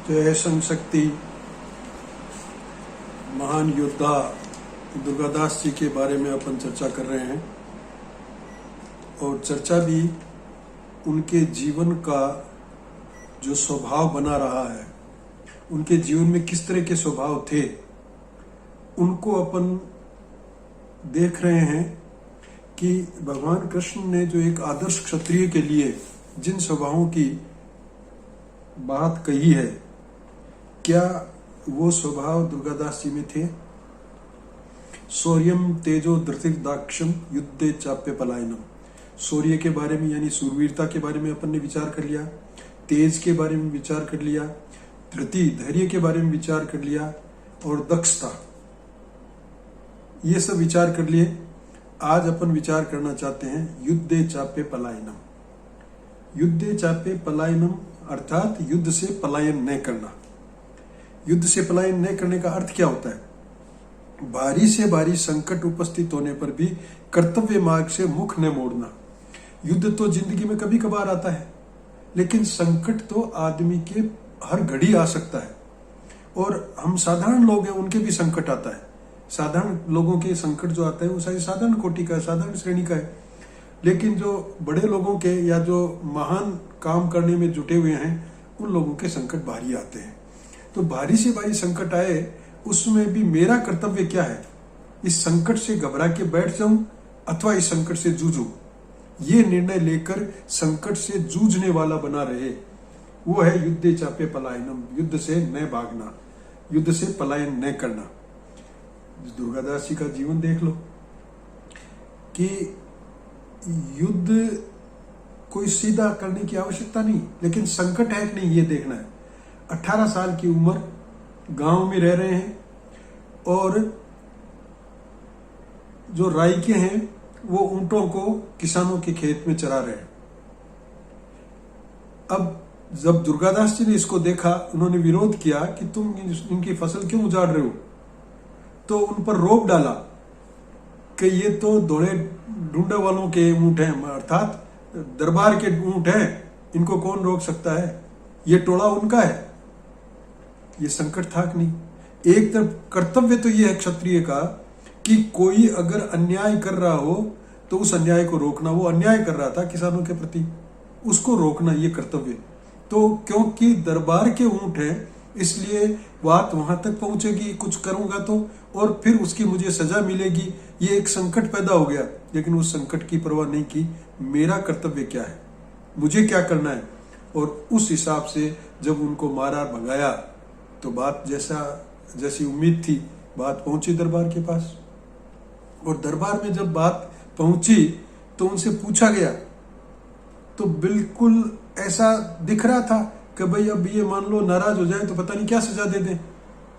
जय संशक्ति महान योद्धा दुर्गादास जी के बारे में अपन चर्चा कर रहे हैं और चर्चा भी उनके जीवन का जो स्वभाव बना रहा है, उनके जीवन में किस तरह के स्वभाव थे, उनको अपन देख रहे हैं कि भगवान कृष्ण ने जो एक आदर्श क्षत्रिय के लिए जिन स्वभावों की बात कही है, क्या वो स्वभाव दुर्गादास जी में थे? शौर्यम तेजो धृतिर्दाक्षम युद्धे चाप्य पलायनम। शौर्य के बारे में यानी सूरवीरता के बारे में अपन ने विचार कर लिया, तेज के बारे में विचार कर लिया, धृति धैर्य के बारे में विचार कर लिया और दक्षता, ये सब विचार कर लिए। आज अपन विचार करना चाहते हैं युद्धे चाप्य पलायनम। युद्धे चाप्य पलायनम अर्थात युद्ध से पलायन न करना। युद्ध से पलायन न करने का अर्थ क्या होता है? भारी से भारी संकट उपस्थित होने पर भी कर्तव्य मार्ग से मुख न मोड़ना। युद्ध तो जिंदगी में कभी कभार आता है, लेकिन संकट तो आदमी के हर घड़ी आ सकता है और हम साधारण लोग हैं, उनके भी संकट आता है। साधारण लोगों के संकट जो आता है वो साधारण कोटि का है, साधारण श्रेणी का है, लेकिन जो बड़े लोगों के या जो महान काम करने में जुटे हुए हैं उन लोगों के संकट भारी आते हैं। तो भारी से भारी संकट आए, उसमें भी मेरा कर्तव्य क्या है? इस संकट से घबरा के बैठ जाऊं अथवा इस संकट से जूझूं, ये निर्णय लेकर संकट से जूझने वाला बना रहे, वो है युद्धे चाप्य पलायनम। युद्ध से न भागना, युद्ध से पलायन न करना। दुर्गादास जी का जीवन देख लो कि युद्ध कोई सीधा करने की आवश्यकता नहीं, लेकिन संकट है कि नहीं ये देखना है। 18 साल की उम्र, गांव में रह रहे हैं और जो राइके हैं वो ऊंटों को किसानों के खेत में चरा रहे हैं। अब जब दुर्गादास जी ने इसको देखा, उन्होंने विरोध किया कि तुम इनकी फसल क्यों उजाड़ रहे हो, तो उन पर रोक डाला कि ये तो दौड़े ढूंढे वालों के ऊंट हैं, अर्थात दरबार के ऊंट हैं, इनको कौन रोक सकता है, ये टोला उनका है। ये संकट था कि नहीं? एक तरफ कर्तव्य तो ये है क्षत्रिय का कि कोई अगर अन्याय कर रहा हो तो उस अन्याय को रोकना। वो अन्याय कर रहा था किसानों के प्रति, उसको रोकना ये कर्तव्य। तो क्योंकि दरबार के ऊंट है इसलिए बात वहां तक पहुंचेगी, कुछ करूंगा तो, और फिर उसकी मुझे सजा मिलेगी। ये एक संकट पैदा हो गया, लेकिन उस संकट की परवाह नहीं की। मेरा कर्तव्य क्या है, मुझे क्या करना है, और उस हिसाब से जब उनको मारा भगाया तो बात जैसी उम्मीद थी, बात पहुंची दरबार के पास। और दरबार में जब बात पहुंची तो उनसे पूछा गया तो बिल्कुल ऐसा दिख रहा था कि भाई अब ये मान लो नाराज हो जाए तो पता नहीं क्या सजा दे दें,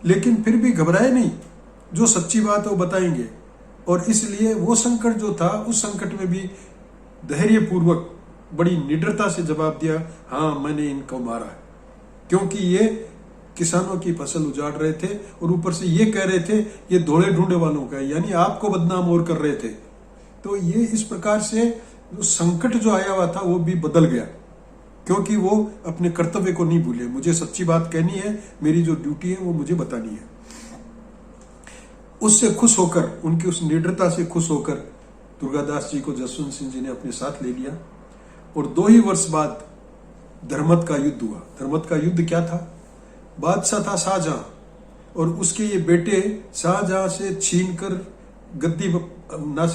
लेकिन फिर भी घबराए नहीं, जो सच्ची बात है वो बताएंगे। और इसलिए वो संकट जो था, उस संकट में भी धैर्यपूर्वक बड़ी निडरता से जवाब दिया, हाँ मैंने इनको मारा है, क्योंकि ये किसानों की फसल उजाड़ रहे थे और ऊपर से ये कह रहे थे ये धोले ढूंढे वालों का है, यानी आपको बदनाम और कर रहे थे। तो ये इस प्रकार से संकट जो आया हुआ था वो भी बदल गया, क्योंकि वो अपने कर्तव्य को नहीं भूले। मुझे सच्ची बात कहनी है, मेरी जो ड्यूटी है वो मुझे बतानी है। उससे खुश होकर, उनकी उस निडरता से खुश होकर दुर्गादास जी को जसवंत सिंह जी ने अपने साथ ले लिया और 2 ही वर्ष बाद धर्मत का युद्ध हुआ। धर्मत का युद्ध क्या था? बादशाह था शाहजहां और उसके ये बेटे शाहजहां से छीनकर गद्दी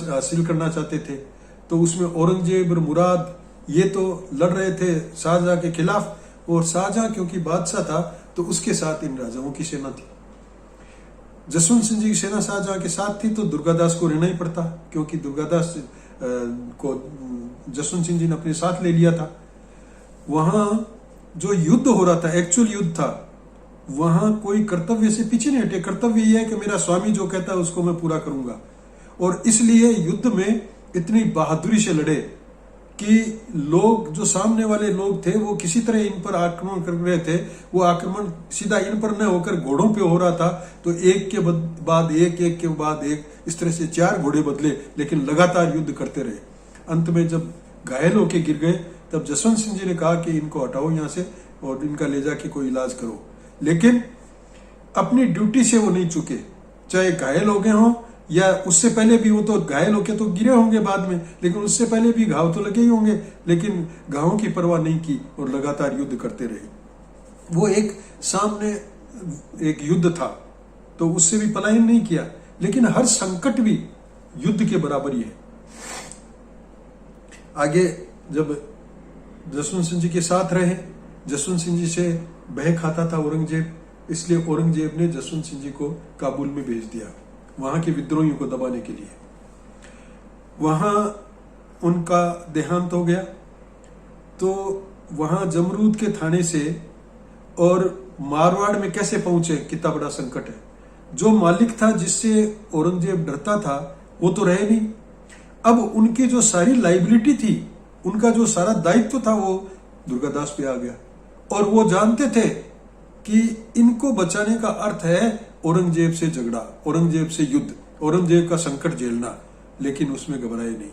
हासिल करना चाहते थे। तो उसमें औरंगजेब और मुराद ये तो लड़ रहे थे शाहजहां के खिलाफ, और शाहजहां क्योंकि बादशाह था तो उसके साथ इन राजाओं की सेना थी। जसवंत सिंह जी की सेना शाहजहां के साथ थी तो दुर्गादास को रहना ही पड़ता, क्योंकि दुर्गादास को जसवंत सिंह जी ने अपने साथ ले लिया था। वहां जो युद्ध हो रहा था, एक्चुअल युद्ध था, वहां कोई कर्तव्य से पीछे नहीं हटे। कर्तव्य यह है कि मेरा स्वामी जो कहता है उसको मैं पूरा करूंगा, और इसलिए युद्ध में इतनी बहादुरी से लड़े कि लोग, जो सामने वाले लोग थे, वो किसी तरह इन पर आक्रमण कर रहे थे। वो आक्रमण सीधा इन पर न होकर घोड़ों पे हो रहा था, तो एक के बाद एक, एक के बाद एक, इस तरह से 4 घोड़े बदले, लेकिन लगातार युद्ध करते रहे। अंत में जब घायल होके गिर गए तब जसवंत सिंह जी ने कहा कि इनको हटाओ यहाँ से और इनका ले जाके कोई इलाज करो। लेकिन अपनी ड्यूटी से वो नहीं चुके, चाहे घायल हो गए हों या उससे पहले भी। वो तो घायल होके तो गिरे होंगे बाद में, लेकिन उससे पहले भी घाव तो लगे ही होंगे, लेकिन घावों की परवाह नहीं की और लगातार युद्ध करते रहे। वो एक सामने एक युद्ध था तो उससे भी पलायन नहीं किया, लेकिन हर संकट भी युद्ध के बराबर ही है। आगे जब जसवंत सिंह जी के साथ रहे, जसवंत सिंह जी से भय खाता था औरंगजेब, इसलिए औरंगजेब ने जसवंत सिंह जी को काबुल में भेज दिया वहां के विद्रोहियों को दबाने के लिए। वहां उनका देहांत हो गया। तो वहां जमरूद के थाने से और मारवाड़ में कैसे पहुंचे, कितना बड़ा संकट है। जो मालिक था जिससे औरंगजेब डरता था वो तो रहे नहीं। अब उनकी जो सारी लाइबिलिटी थी, उनका जो सारा दायित्व था वो दुर्गादास पे आ गया। और वो जानते थे कि इनको बचाने का अर्थ है औरंगजेब से झगड़ा, औरंगजेब से युद्ध, औरंगजेब का संकट झेलना, लेकिन उसमें घबराए नहीं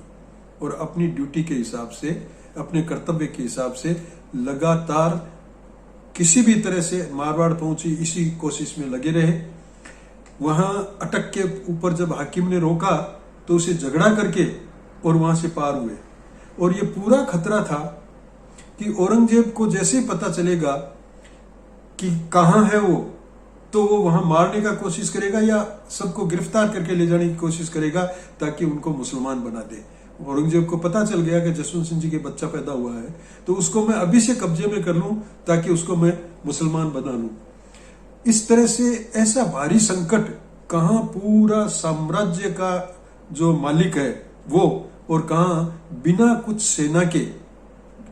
और अपनी ड्यूटी के हिसाब से, अपने कर्तव्य के हिसाब से लगातार किसी भी तरह से मारवाड़ पहुंची इसी कोशिश में लगे रहे। वहां अटक के ऊपर जब हाकिम ने रोका तो उसे झगड़ा करके और वहां से पार हुए। और ये पूरा खतरा था कि औरंगजेब को जैसे पता चलेगा कि कहां है वो, तो वो वहां मारने का कोशिश करेगा या सबको गिरफ्तार करके ले जाने की कोशिश करेगा ताकि उनको मुसलमान बना दे। औरंगजेब को पता चल गया कि जसवंत सिंह जी के बच्चा पैदा हुआ है, तो उसको मैं अभी से कब्जे में कर लूं ताकि उसको मैं मुसलमान बना लूं। इस तरह से ऐसा भारी संकट, कहां पूरा साम्राज्य का जो मालिक है वो, और कहां बिना कुछ सेना के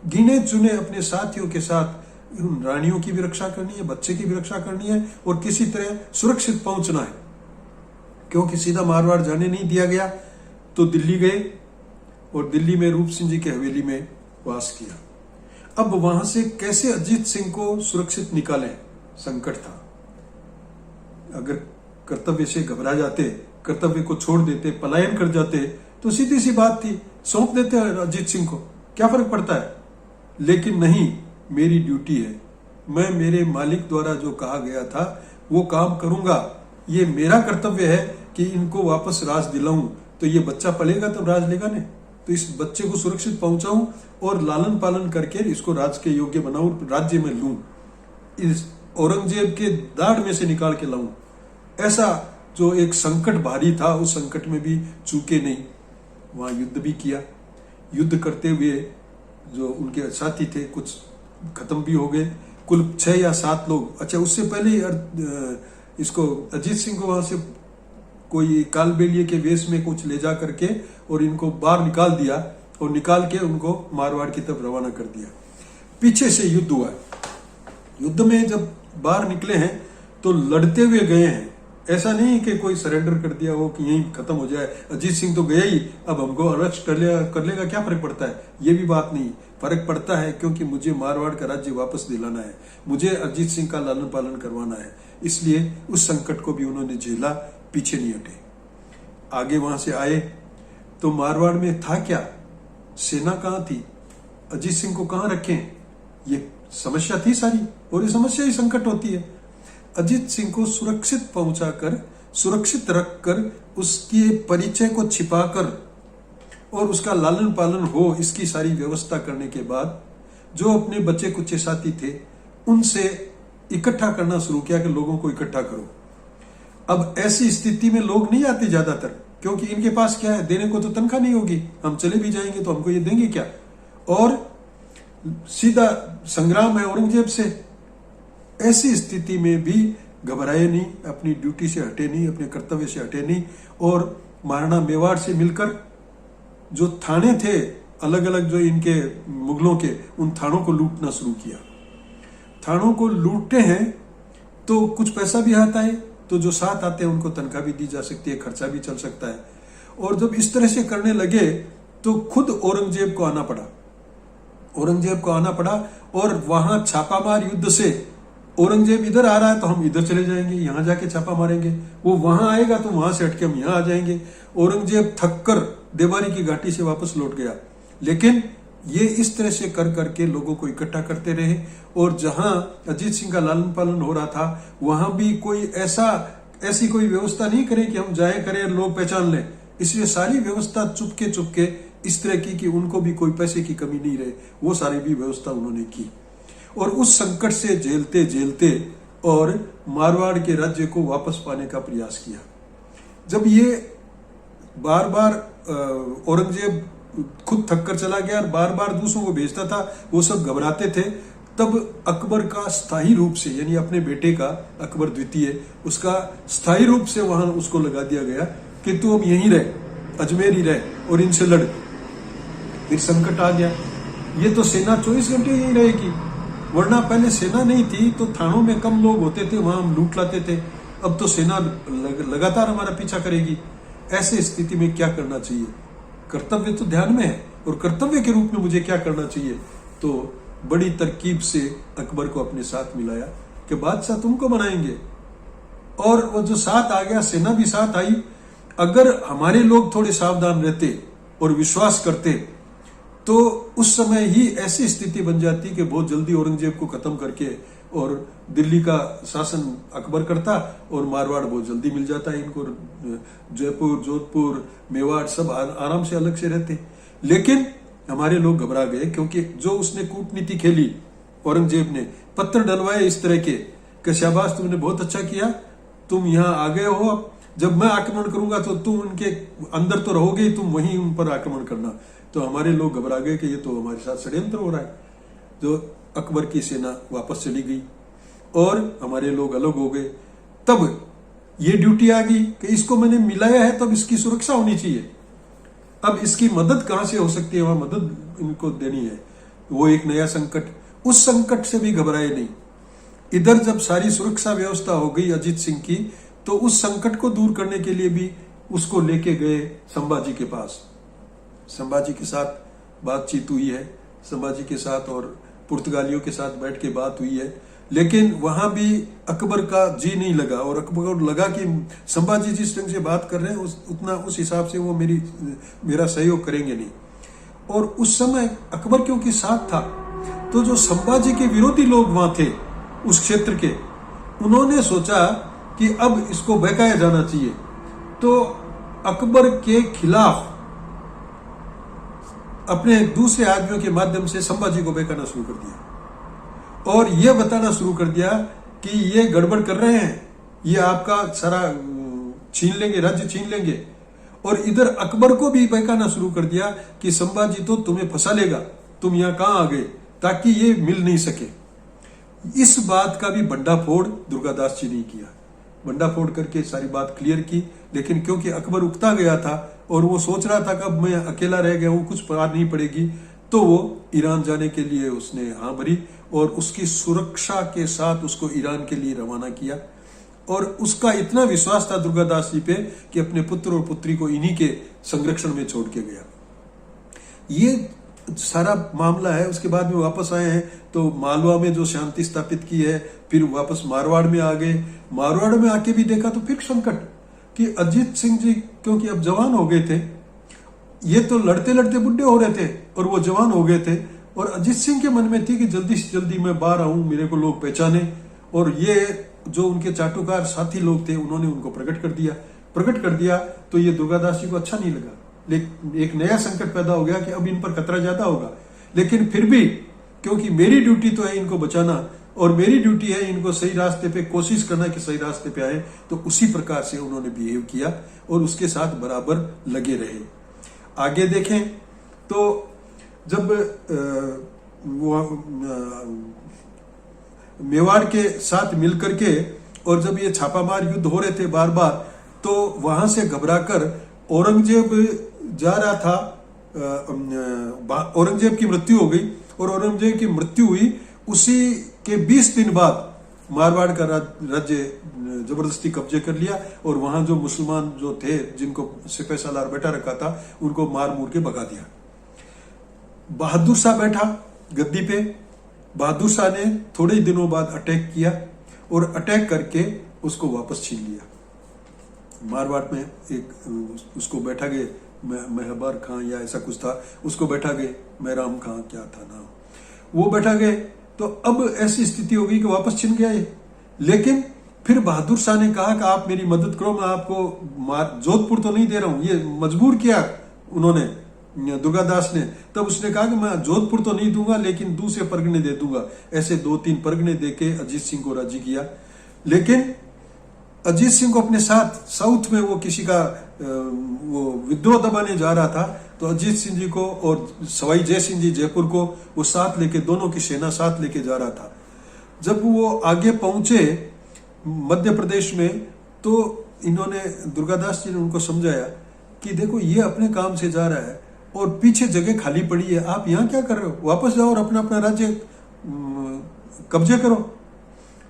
गिने चुने अपने साथियों के साथ रानियों की भी रक्षा करनी है, बच्चे की भी रक्षा करनी है और किसी तरह सुरक्षित पहुंचना है। क्योंकि सीधा मारवाड़ जाने नहीं दिया गया तो दिल्ली गए और दिल्ली में रूप सिंह जी के हवेली में वास किया। अब वहां से कैसे अजीत सिंह को सुरक्षित निकालें, संकट था। अगर कर्तव्य से घबरा जाते, कर्तव्य को छोड़ देते, पलायन कर जाते तो सीधी सी बात थी, सौंप देते अजीत सिंह को, क्या फर्क पड़ता है। लेकिन नहीं, मेरी ड्यूटी है, मैं मेरे मालिक द्वारा जो कहा गया था वो काम करूंगा। ये मेरा कर्तव्य है कि इनको वापस राज दिलाऊं, तो ये बच्चा पलेगा तब राज लेगा नहीं, तो इस बच्चे को सुरक्षित पहुंचाऊं और लालन पालन करके इसको राज के योग्य बनाऊं, राज्य में लूं, इस औरंगजेब के दाढ़ में से निकाल के लाऊं। ऐसा जो एक संकट भारी था, उस संकट में भी चूके नहीं, वहां युद्ध भी किया। युद्ध करते हुए जो उनके साथी थे कुछ खत्म भी हो गए, कुल 6 या 7 लोग। अच्छा, उससे पहले ही इसको अजीत सिंह को वहां से कोई कालबेलिए के वेश में कुछ ले जा करके और इनको बाहर निकाल दिया और निकाल के उनको मारवाड़ की तरफ रवाना कर दिया। पीछे से युद्ध हुआ। युद्ध में जब बाहर निकले हैं तो लड़ते हुए गए हैं, ऐसा नहीं कि कोई सरेंडर कर दिया हो कि यहीं खत्म हो जाए, अजीत सिंह तो गया ही, अब हमको अरेस्ट कर लेगा, क्या फर्क पड़ता है। ये भी बात नहीं, फर्क पड़ता है क्योंकि मुझे मारवाड़ का राज्य वापस दिलाना है, मुझे अजीत सिंह का लालन पालन करवाना है। इसलिए उस संकट को भी उन्होंने झेला, पीछे नहीं हटे। आगे वहां से आए तो मारवाड़ में था क्या, सेना कहां थी, अजीत सिंह को कहां रखें, ये समस्या थी सारी। और ये समस्या ही संकट होती है। अजीत सिंह को सुरक्षित पहुंचाकर, सुरक्षित रखकर, उसके परिचय को छिपाकर और उसका लालन पालन हो, इसकी सारी व्यवस्था करने के बाद जो अपने बच्चे कुचे साथी थे उनसे इकट्ठा करना शुरू किया कि लोगों को इकट्ठा करो। अब ऐसी स्थिति में लोग नहीं आते ज्यादातर, क्योंकि इनके पास क्या है, देने को तो तनख्वाह नहीं होगी, हम चले भी जाएंगे तो हमको ये देंगे क्या, और सीधा संग्राम है औरंगजेब से। ऐसी स्थिति में भी घबराए नहीं, अपनी ड्यूटी से हटे नहीं, अपने कर्तव्य से हटे नहीं, और महाराणा मेवाड़ से मिलकर जो थाने थे अलग अलग जो इनके मुगलों के, उन थानों को लूटना शुरू किया। थानों को लूटते हैं तो कुछ पैसा भी आता है, तो जो साथ आते हैं उनको तनख्वाह भी दी जा सकती है, खर्चा भी चल सकता है। और जब इस तरह से करने लगे तो खुद औरंगजेब को आना पड़ा, औरंगजेब को आना पड़ा। और वहां छापामार युद्ध से औरंगजेब इधर आ रहा है तो हम इधर चले जाएंगे, यहां जाके छापा मारेंगे, वो वहां आएगा तो वहां से हटके हम यहां आ जाएंगे। औरंगजेब थककर देवारी की घाटी से वापस लौट गया, लेकिन ये इस तरह से कर करके लोगों को इकट्ठा करते रहे। और जहां अजीत सिंह का लालन पालन हो रहा था वहां भी कोई ऐसी कोई व्यवस्था नहीं करे कि हम जाए करें लोग पहचान लें। इसलिए सारी व्यवस्था चुपके चुपके इस तरह की कि उनको भी कोई पैसे की कमी नहीं रहे, वो सारी भी व्यवस्था उन्होंने की। और उस संकट से झेलते झेलते और मारवाड़ के राज्य को वापस पाने का प्रयास किया। जब ये बार बार औरंगजेब खुद थक कर चला गया और बार बार दूसरों को भेजता था, वो सब घबराते थे, तब अकबर का स्थायी रूप से यानी अपने बेटे का अकबर द्वितीय उसका स्थायी रूप से वहां उसको लगा दिया गया कि तू अब यहीं रह, अजमेर ही रह और इनसे लड़। फिर संकट आ गया, ये तो सेना 24 घंटे यहीं रहेगी, वरना पहले सेना नहीं थी तो थानों में कम लोग होते थे, वहां हम लूट लाते थे, अब तो सेना लगातार हमारा पीछा करेगी। ऐसे स्थिति में क्या करना चाहिए? कर्तव्य तो ध्यान में है, और कर्तव्य के रूप में मुझे क्या करना चाहिए? तो बड़ी तरकीब से अकबर को अपने साथ मिलाया कि बादशाह तुमको बनाएंगे। और वो जो साथ आ गया, सेना भी साथ आई। अगर हमारे लोग थोड़े सावधान रहते और विश्वास करते तो उस समय ही ऐसी स्थिति बन जाती कि बहुत जल्दी औरंगजेब को खत्म करके और दिल्ली का शासन अकबर करता और मारवाड़ बहुत जल्दी मिल जाता है इनको। जयपुर, जोधपुर, मेवाड़ सब आराम से अलग से रहते। लेकिन हमारे लोग घबरा गए, क्योंकि जो उसने कूटनीति खेली औरंगजेब ने, पत्र डलवाए इस तरह के कि शाबाश तुमने बहुत अच्छा किया, तुम यहाँ आ गए हो, अब जब मैं आक्रमण करूंगा तो तुम उनके अंदर तो रहोगे ही, तुम वहीं उन पर आक्रमण करना। तो हमारे लोग घबरा गए कि ये तो हमारे साथ षड्यंत्र हो रहा है। जो अकबर की सेना वापस चली गई और हमारे लोग अलग हो गए। तब ये ड्यूटी आ गई कि इसको मैंने मिलाया है, तब इसकी सुरक्षा होनी चाहिए। अब इसकी मदद कहां से हो सकती है, वहां मदद इनको देनी है। वो एक नया संकट, उस संकट से भी घबराए नहीं। इधर जब सारी सुरक्षा व्यवस्था हो गई अजीत सिंह की, तो उस संकट को दूर करने के लिए भी उसको लेके गए संभाजी के पास। संभाजी के साथ बातचीत हुई है, संभाजी के साथ और पुर्तगालियों के साथ बैठ के बात हुई है। लेकिन वहां भी अकबर का जी नहीं लगा, और अकबर को लगा कि संभाजी जिस ढंग से बात कर रहे हैं उस हिसाब से वो मेरा सहयोग करेंगे नहीं। और उस समय अकबर क्योंकि साथ था, तो जो संभाजी के विरोधी लोग वहां थे उस क्षेत्र के, उन्होंने सोचा कि अब इसको बहकाया जाना चाहिए। तो अकबर के खिलाफ अपने दूसरे आदमियों के माध्यम से संभाजी को बहकाना शुरू कर दिया और यह बताना शुरू कर दिया कि ये गड़बड़ कर रहे हैं, ये आपका सारा छीन लेंगे, राज्य छीन लेंगे। और इधर अकबर को भी बहकाना शुरू कर दिया कि संभाजी तो तुम्हें फंसा लेगा, तुम यहां कहां आ गए, ताकि ये मिल नहीं सके। इस बात का भी बंडाफोड़ दुर्गादास जी ने किया, बंडाफोड़ करके सारी बात क्लियर की। लेकिन क्योंकि अकबर उकता गया था और वो सोच रहा था कि अब मैं अकेला रह गया हूं, कुछ पार नहीं पड़ेगी, तो वो ईरान जाने के लिए उसने हाँ भरी और उसकी सुरक्षा के साथ उसको ईरान के लिए रवाना किया। और उसका इतना विश्वास था दुर्गादास जी पे कि अपने पुत्र और पुत्री को इन्हीं के संरक्षण में छोड़ के गया। ये सारा मामला है। उसके बाद में वापस आए हैं तो मालवा में जो शांति स्थापित की है, फिर वापस मारवाड़ में आ गए। मारवाड़ में आके भी देखा तो फिर संकट कि अजीत सिंह जी क्योंकि अब जवान हो गए थे, ये तो लड़ते लड़ते बुढ़े हो रहे थे और वो जवान हो गए थे, और अजीत सिंह के मन में थी कि जल्दी से जल्दी मैं बाहर आऊं, मेरे को लोग पहचाने। और ये जो उनके चाटुकार साथी लोग थे उन्होंने उनको प्रकट कर दिया तो ये दुर्गादास जी को अच्छा नहीं लगा। लेकिन एक नया संकट पैदा हो गया कि अब इन पर खतरा ज्यादा होगा। लेकिन फिर भी क्योंकि मेरी ड्यूटी तो है इनको बचाना और मेरी ड्यूटी है इनको सही रास्ते पे कोशिश करना कि सही रास्ते पे आए, तो उसी प्रकार से उन्होंने बिहेव किया और उसके साथ बराबर लगे रहे। आगे देखें तो जब मेवाड़ के साथ मिलकर के और जब ये छापामार युद्ध हो रहे थे बार बार, तो वहां से घबराकर औरंगजेब जा रहा था। औरंगजेब की मृत्यु हो गई और औरंगजेब की मृत्यु हुई उसी के 20 दिन बाद मारवाड़ का राज्य जबरदस्ती कब्जे कर लिया और वहां जो मुसलमान जो थे जिनको सिपह सालार बैठा रखा था उनको मार मूर के भगा दिया। बहादुर शाह बैठा गद्दी पे। बहादुर शाह ने थोड़े ही दिनों बाद अटैक किया और अटैक करके उसको वापस छीन लिया। मारवाड़ में एक उसको बैठा गए मेहबर खां या ऐसा कुछ था, उसको बैठा गए, मेहराम खां क्या था नाम, वो बैठा गए। तो अब ऐसी स्थिति हो गई कि वापस छिन गया ये। लेकिन फिर बहादुर शाह ने कहा कि आप मेरी मदद करो, मैं आपको जोधपुर तो नहीं दे रहा हूं, ये मजबूर किया उन्होंने, दुर्गादास ने। तब उसने कहा कि मैं जोधपुर तो नहीं दूंगा लेकिन दूसरे परगने दे दूंगा। ऐसे 2-3 परगने देके अजीत सिंह को राजी किया। लेकिन अजीत सिंह को अपने साथ साउथ में वो किसी का वो विद्रोह दबाने जा रहा था, तो अजीत सिंह जी को और सवाई जय सिंह जी जयपुर को वो साथ लेके, दोनों की सेना साथ लेके जा रहा था। जब वो आगे पहुंचे मध्य प्रदेश में, तो इन्होंने, दुर्गादास जी ने उनको समझाया कि देखो ये अपने काम से जा रहा है और पीछे जगह खाली पड़ी है, आप यहाँ क्या कर रहे हो, वापस जाओ और अपना अपना राज्य कब्जे करो।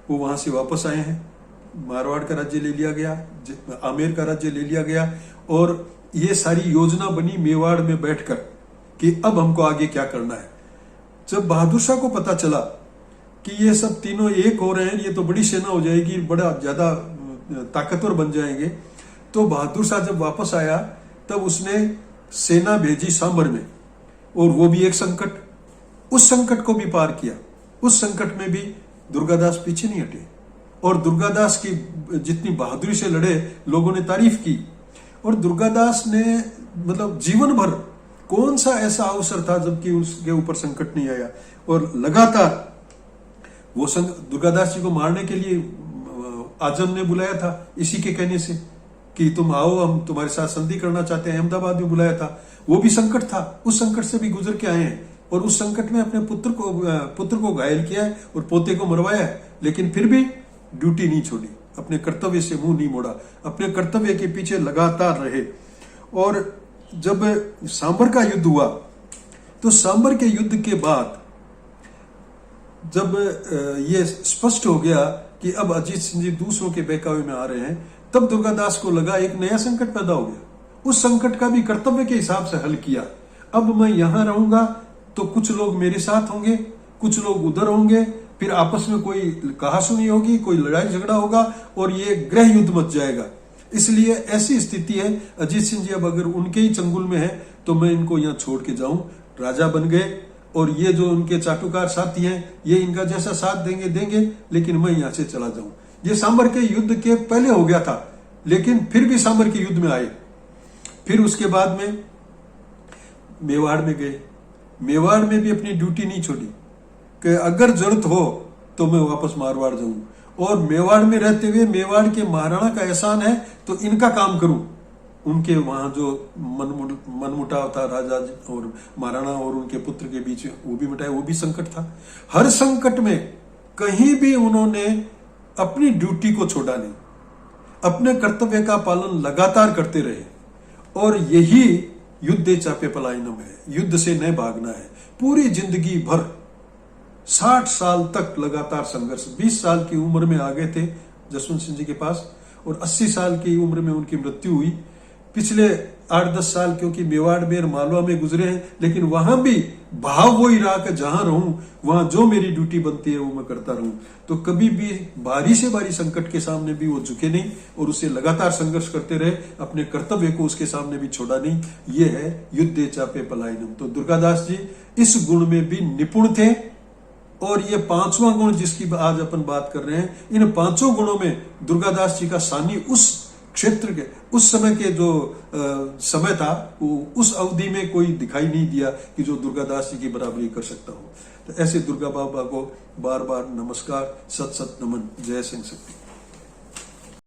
वो वहां से वापस आए हैं, मारवाड़ का राज्य ले लिया गया, आमेर का राज्य ले लिया गया, और ये सारी योजना बनी मेवाड़ में बैठकर कि अब हमको आगे क्या करना है। जब बहादुर शाह को पता चला कि ये सब तीनों एक हो रहे हैं, ये तो बड़ी सेना हो जाएगी, बड़ा ज्यादा ताकतवर बन जाएंगे, तो बहादुर शाह जब वापस आया तब उसने सेना भेजी सांबर में, और वो भी एक संकट, उस संकट को भी पार किया। उस संकट में भी दुर्गादास पीछे नहीं हटे, और दुर्गादास की जितनी बहादुरी से लड़े, लोगों ने तारीफ की। और दुर्गादास ने मतलब जीवन भर कौन सा ऐसा अवसर था जबकि उसके ऊपर संकट नहीं आया, और लगातार वो दुर्गादास जी को मारने के लिए आजम ने बुलाया था, इसी के कहने से कि तुम आओ, हम तुम्हारे साथ संधि करना चाहते हैं। अहमदाबाद में बुलाया था, वो भी संकट था, उस संकट से भी गुजर के आए हैं, और उस संकट में अपने पुत्र को घायल किया है और पोते को मरवाया है, लेकिन फिर भी ड्यूटी नहीं छोड़ी, अपने कर्तव्य से मुंह नहीं मोड़ा, अपने कर्तव्य के पीछे लगातार रहे। और जब सांबर का युद्ध हुआ, तो सांबर के युद्ध के बाद जब ये स्पष्ट हो गया कि अब अजीत सिंह जी दूसरों के बहकावे में आ रहे हैं, तब दुर्गादास को लगा एक नया संकट पैदा हो गया। उस संकट का भी कर्तव्य के हिसाब से हल किया। अब मैं यहां रहूंगा तो कुछ लोग मेरे साथ होंगे, कुछ लोग उधर होंगे, फिर आपस में कोई कहासुनी होगी, कोई लड़ाई झगड़ा होगा, और ये गृह युद्ध मच जाएगा। इसलिए ऐसी स्थिति है, अजीत सिंह जी अब अगर उनके ही चंगुल में है तो मैं इनको यहाँ छोड़ के जाऊं। राजा बन गए, और ये जो उनके चाटुकार साथी हैं, ये इनका जैसा साथ देंगे, लेकिन मैं यहां से चला जाऊं। ये सांबर के युद्ध के पहले हो गया था, लेकिन फिर भी सांबर के युद्ध में आए। फिर उसके बाद में मेवाड़ में गए, मेवाड़ में भी अपनी ड्यूटी नहीं छोड़ी कि अगर जरूरत हो तो मैं वापस मारवाड़ जाऊं, और मेवाड़ में रहते हुए मेवाड़ के महाराणा का एहसान है तो इनका काम करूं। उनके वहां जो मनमुटाव था राजा और महाराणा और उनके पुत्र के बीच, वो भी मिटाया, वो भी संकट था। हर संकट में कहीं भी उन्होंने अपनी ड्यूटी को छोड़ा नहीं, अपने कर्तव्य का पालन लगातार करते रहे, और यही युद्धे चापे पलायनम है, युद्ध से न भागना है। पूरी जिंदगी भर 60 साल तक लगातार संघर्ष, 20 साल की उम्र में आ गए थे जसवंत सिंह जी के पास, और 80 साल की उम्र में उनकी मृत्यु हुई। पिछले 8-10 साल क्योंकि मेवाड़ में और मालवा में गुजरे हैं, लेकिन वहां भी भाव वही रहा कि जहां रहूं वहां जो मेरी ड्यूटी बनती है वो मैं करता रहूं। तो कभी भी भारी से भारी संकट के सामने भी वो झुके नहीं, और उससे लगातार संघर्ष करते रहे, अपने कर्तव्य को उसके सामने भी छोड़ा नहीं। ये है युद्धे चापे पलायनम। तो दुर्गादास जी इस गुण में भी निपुण थे, और ये 5वां गुण जिसकी आज अपन बात कर रहे हैं, इन 5 गुणों में दुर्गादास जी का सानी उस क्षेत्र के, उस समय के जो समय था, वो उस अवधि में कोई दिखाई नहीं दिया कि जो दुर्गादास जी की बराबरी कर सकता हो। तो ऐसे दुर्गा बाबा को बार बार नमस्कार, सत सत नमन। जय सिंह शक्ति।